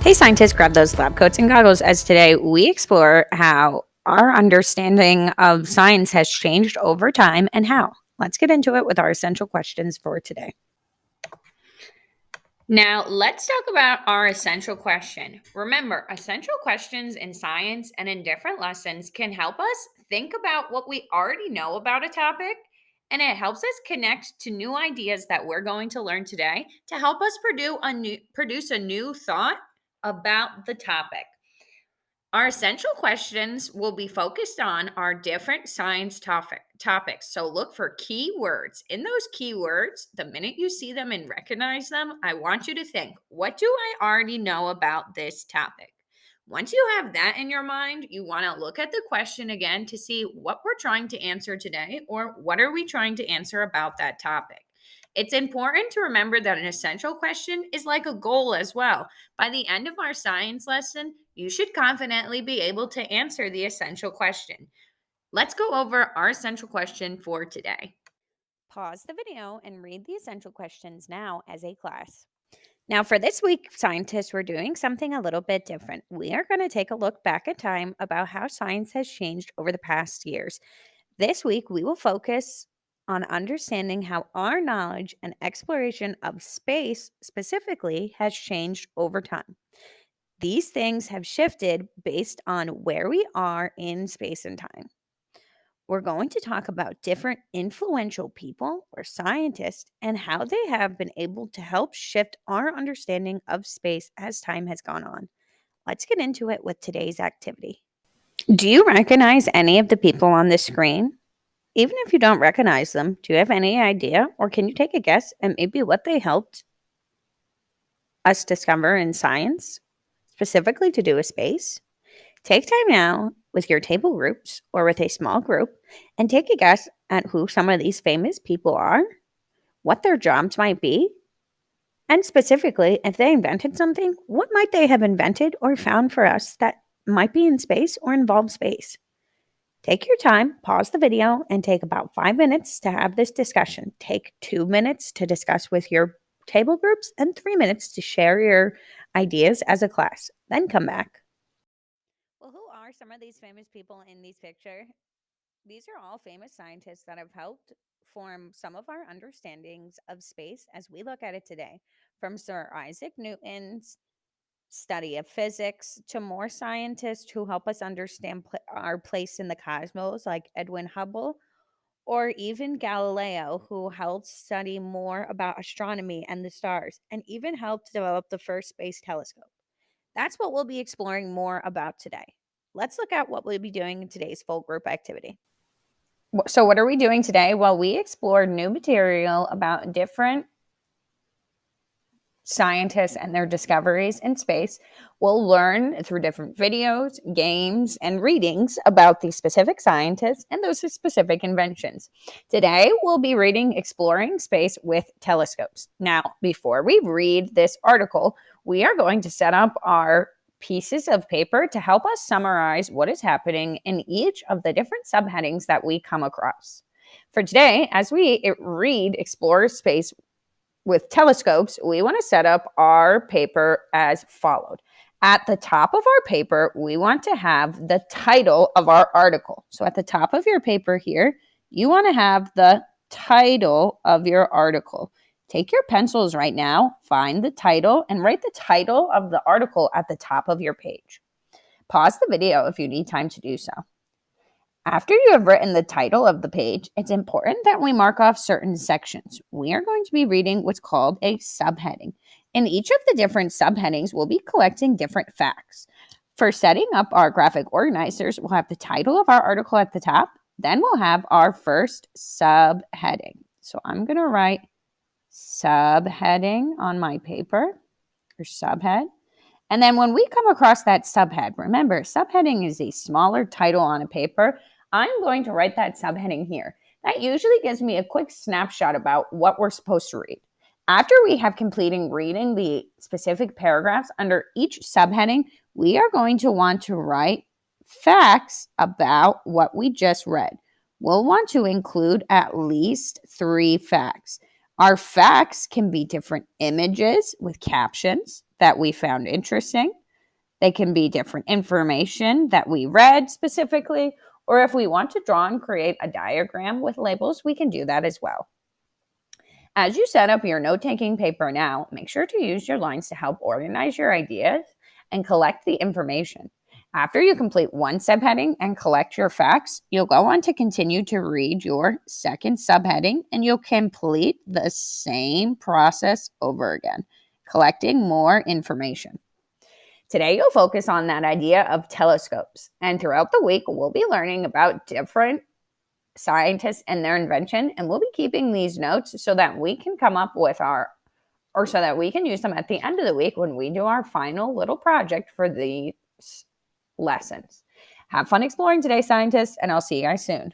Hey, scientists, grab those lab coats and goggles as today we explore how our understanding of science has changed over time and how. Let's get into it with our essential questions for today. Now, let's talk about our essential question. Remember, essential questions in science and in different lessons can help us think about what we already know about a topic, and it helps us connect to new ideas that we're going to learn today to help us produce a new thought about the topic. Our essential questions will be focused on our different science topics. So look for keywords. In those keywords, the minute you see them and recognize them, I want you to think, what do I already know about this topic? Once you have that in your mind, you want to look at the question again to see what we're trying to answer today or what are we trying to answer about that topic. It's important to remember that an essential question is like a goal as well. By the end of our science lesson, you should confidently be able to answer the essential question. Let's go over our essential question for today. Pause the video and read the essential questions now as a class. Now, for this week, scientists, we're doing something a little bit different. We are going to take a look back in time about how science has changed over the past years. This week, we will focus on understanding how our knowledge and exploration of space specifically has changed over time. These things have shifted based on where we are in space and time. We're going to talk about different influential people or scientists and how they have been able to help shift our understanding of space as time has gone on. Let's get into it with today's activity. Do you recognize any of the people on this screen? Even if you don't recognize them, do you have any idea or can you take a guess at maybe what they helped us discover in science, specifically to do with space? Take time now with your table groups or with a small group and take a guess at who some of these famous people are, what their jobs might be, and specifically, if they invented something, what might they have invented or found for us that might be in space or involve space? Take your time, pause the video, and take about 5 minutes to have this discussion. Take 2 minutes to discuss with your table groups and 3 minutes to share your ideas as a class. Then come back. Well, who are some of these famous people in these pictures? These are all famous scientists that have helped form some of our understandings of space as we look at it today, from Sir Isaac Newton's study of physics to more scientists who help us understand our place in the cosmos, like Edwin Hubble, or even Galileo, who helped study more about astronomy and the stars, and even helped develop the first space telescope. That's what we'll be exploring more about today. Let's look at what we'll be doing in today's full group activity. So, what are we doing today? Well, we explored new material about different scientists and their discoveries in space. We'll learn through different videos, games, and readings about these specific scientists and those specific inventions. Today, we'll be reading Exploring Space with Telescopes. Now, before we read this article, we are going to set up our pieces of paper to help us summarize what is happening in each of the different subheadings that we come across. For today, as we read Explore Space with Telescopes, we want to set up our paper as followed. At the top of our paper, we want to have the title of our article. So at the top of your paper here, you want to have the title of your article. Take your pencils right now, find the title, and write the title of the article at the top of your page. Pause the video if you need time to do so. After you have written the title of the page, it's important that we mark off certain sections. We are going to be reading what's called a subheading. In each of the different subheadings, we'll be collecting different facts. For setting up our graphic organizers, we'll have the title of our article at the top. Then we'll have our first subheading. So I'm going to write subheading on my paper, or subhead. And then when we come across that subhead, remember, subheading is a smaller title on a paper. I'm going to write that subheading here. That usually gives me a quick snapshot about what we're supposed to read. After we have completed reading the specific paragraphs under each subheading, we are going to want to write facts about what we just read. We'll want to include at least 3 facts. Our facts can be different images with captions that we found interesting. They can be different information that we read specifically, or if we want to draw and create a diagram with labels, we can do that as well. As you set up your note-taking paper now, make sure to use your lines to help organize your ideas and collect the information. After you complete one subheading and collect your facts, you'll go on to continue to read your second subheading and you'll complete the same process over again, collecting more information. Today, you'll focus on that idea of telescopes. And throughout the week, we'll be learning about different scientists and their invention. And we'll be keeping these notes so that we can come up with so that we can use them at the end of the week when we do our final little project for these lessons. Have fun exploring today, scientists, and I'll see you guys soon.